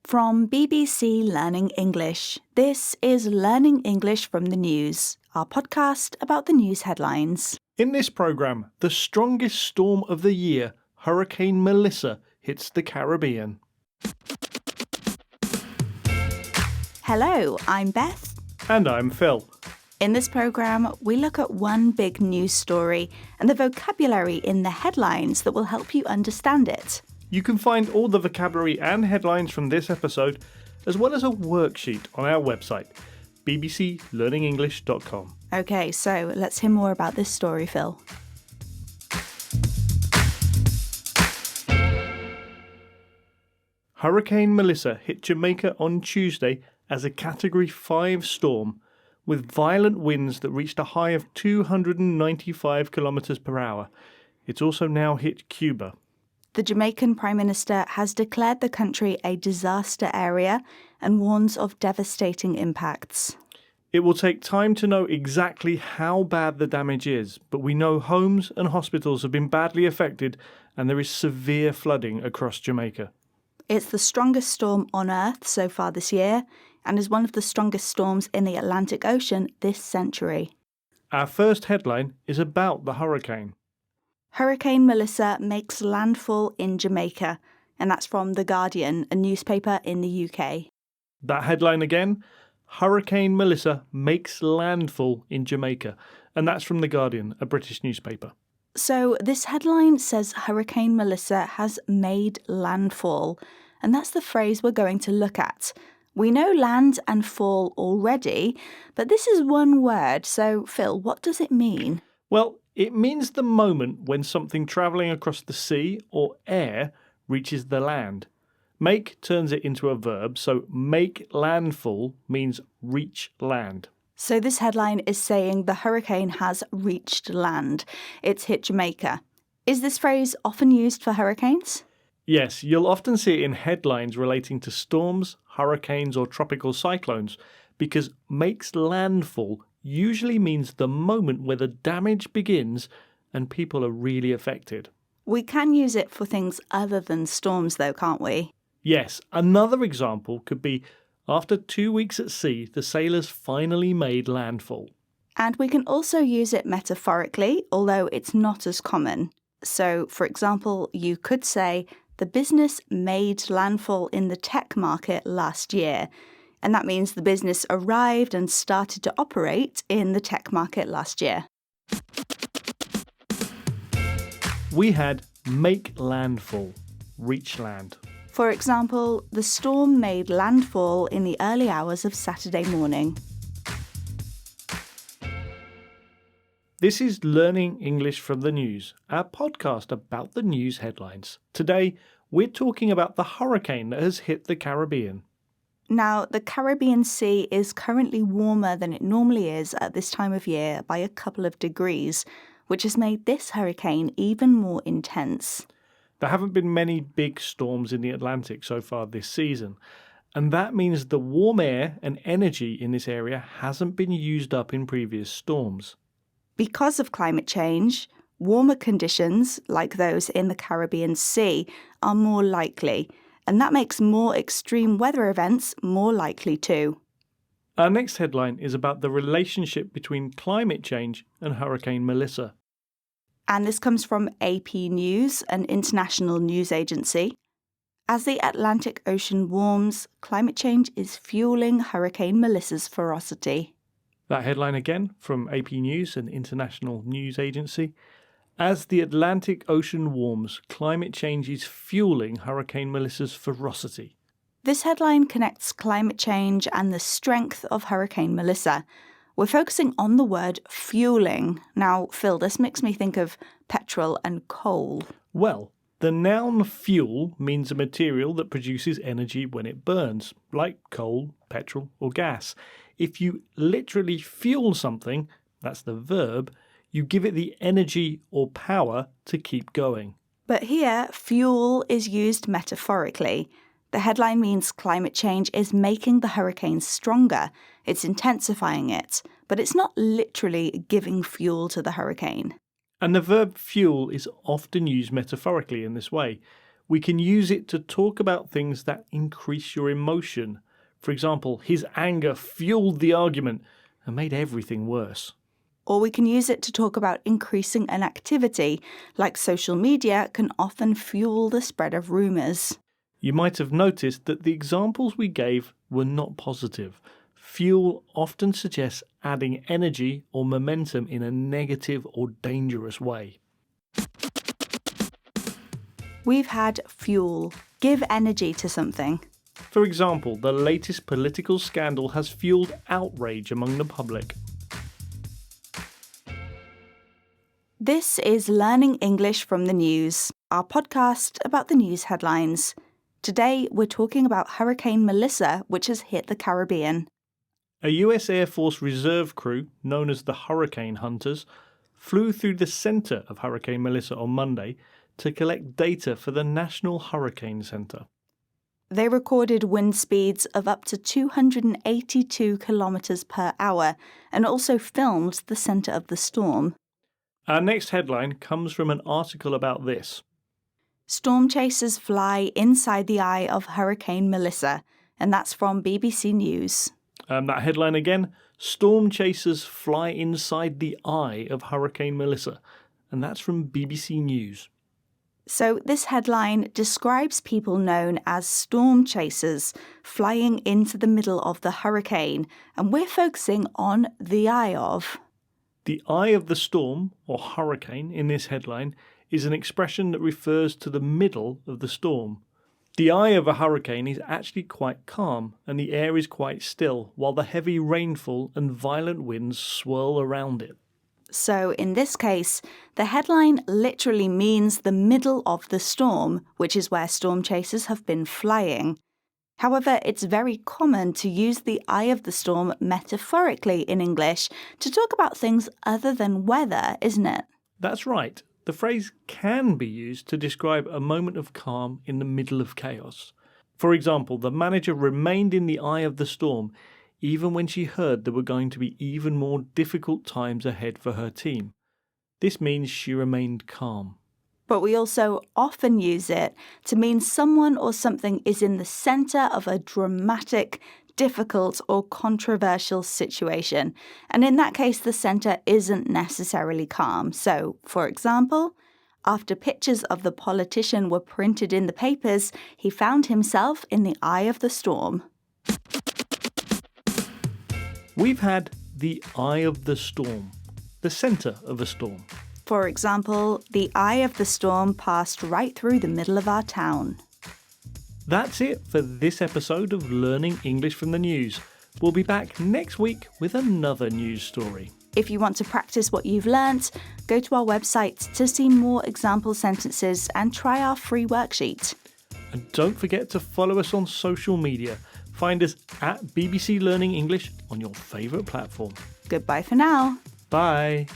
From BBC Learning English, this is Learning English from the News, our podcast about the news headlines. In this programme, the strongest storm of the year, Hurricane Melissa, hits the Caribbean. Hello, I'm Beth. And I'm Phil. In this programme, we look at one big news story and the vocabulary in the headlines that will help you understand it. You can find all the vocabulary and headlines from this episode, as well as a worksheet on our website, bbclearningenglish.com. Okay, so let's hear more about this story, Phil. Hurricane Melissa hit Jamaica on Tuesday as a Category 5 storm, with violent winds that reached a high of 295 kilometers per hour. It's also now hit Cuba. The Jamaican Prime Minister has declared the country a disaster area and warns of devastating impacts. It will take time to know exactly how bad the damage is, but we know homes and hospitals have been badly affected and there is severe flooding across Jamaica. It's the strongest storm on Earth so far this year and is one of the strongest storms in the Atlantic Ocean this century. Our first headline is about the hurricane. Hurricane Melissa makes landfall in Jamaica, and that's from The Guardian, a newspaper in the UK. That headline again, Hurricane Melissa makes landfall in Jamaica, and that's from The Guardian, a British newspaper. So this headline says Hurricane Melissa has made landfall, and that's the phrase we're going to look at. We know land and fall already, but this is one word, so Phil, what does it mean? Well, it means the moment when something travelling across the sea or air reaches the land. Make turns it into a verb, so make landfall means reach land. So this headline is saying the hurricane has reached land. It's hit Jamaica. Is this phrase often used for hurricanes? Yes, you'll often see it in headlines relating to storms, hurricanes or tropical cyclones, because makes landfall usually means the moment where the damage begins and people are really affected. We can use it for things other than storms though, can't we? Yes, another example could be after 2 weeks at sea, the sailors finally made landfall. And we can also use it metaphorically, although it's not as common. So, for example, you could say, the business made landfall in the tech market last year. And that means the business arrived and started to operate in the tech market last year. We had make landfall, reach land. For example, the storm made landfall in the early hours of Saturday morning. This is Learning English from the News, our podcast about the news headlines. Today, we're talking about the hurricane that has hit the Caribbean. Now, the Caribbean Sea is currently warmer than it normally is at this time of year by a couple of degrees, which has made this hurricane even more intense. There haven't been many big storms in the Atlantic so far this season, and that means the warm air and energy in this area hasn't been used up in previous storms. Because of climate change, warmer conditions, like those in the Caribbean Sea, are more likely, and that makes more extreme weather events more likely too. Our next headline is about the relationship between climate change and Hurricane Melissa. And this comes from AP News, an international news agency. As the Atlantic Ocean warms, climate change is fueling Hurricane Melissa's ferocity. That headline again from AP News, an international news agency. As the Atlantic Ocean warms, climate change is fueling Hurricane Melissa's ferocity. This headline connects climate change and the strength of Hurricane Melissa. We're focusing on the word fueling. Now, Phil, this makes me think of petrol and coal. Well, the noun fuel means a material that produces energy when it burns, like coal, petrol, or gas. If you literally fuel something, that's the verb, you give it the energy or power to keep going. But here, fuel is used metaphorically. The headline means climate change is making the hurricane stronger. It's intensifying it, but it's not literally giving fuel to the hurricane. And the verb fuel is often used metaphorically in this way. We can use it to talk about things that increase your emotion. For example, his anger fueled the argument and made everything worse. Or we can use it to talk about increasing an activity, like social media can often fuel the spread of rumours. You might have noticed that the examples we gave were not positive. Fuel often suggests adding energy or momentum in a negative or dangerous way. We've had fuel, give energy to something. For example, the latest political scandal has fueled outrage among the public. This is Learning English from the News, our podcast about the news headlines. Today, we're talking about Hurricane Melissa, which has hit the Caribbean. A US Air Force reserve crew, known as the Hurricane Hunters, flew through the centre of Hurricane Melissa on Monday to collect data for the National Hurricane Centre. They recorded wind speeds of up to 282 kilometres per hour and also filmed the centre of the storm. Our next headline comes from an article about this. Storm chasers fly inside the eye of Hurricane Melissa, and that's from BBC News. That headline again, storm chasers fly inside the eye of Hurricane Melissa, and that's from BBC News. So this headline describes people known as storm chasers flying into the middle of the hurricane, and we're focusing on the eye of. The eye of the storm, or hurricane, in this headline is an expression that refers to the middle of the storm. The eye of a hurricane is actually quite calm and the air is quite still while the heavy rainfall and violent winds swirl around it. So in this case, the headline literally means the middle of the storm, which is where storm chasers have been flying. However, it's very common to use the eye of the storm metaphorically in English to talk about things other than weather, isn't it? That's right. The phrase can be used to describe a moment of calm in the middle of chaos. For example, the manager remained in the eye of the storm even when she heard there were going to be even more difficult times ahead for her team. This means she remained calm. But we also often use it to mean someone or something is in the centre of a dramatic, difficult or controversial situation. And in that case, the centre isn't necessarily calm. So, for example, after pictures of the politician were printed in the papers, he found himself in the eye of the storm. We've had the eye of the storm, the centre of a storm. For example, the eye of the storm passed right through the middle of our town. That's it for this episode of Learning English from the News. We'll be back next week with another news story. If you want to practice what you've learnt, go to our website to see more example sentences and try our free worksheet. And don't forget to follow us on social media. Find us at BBC Learning English on your favourite platform. Goodbye for now. Bye.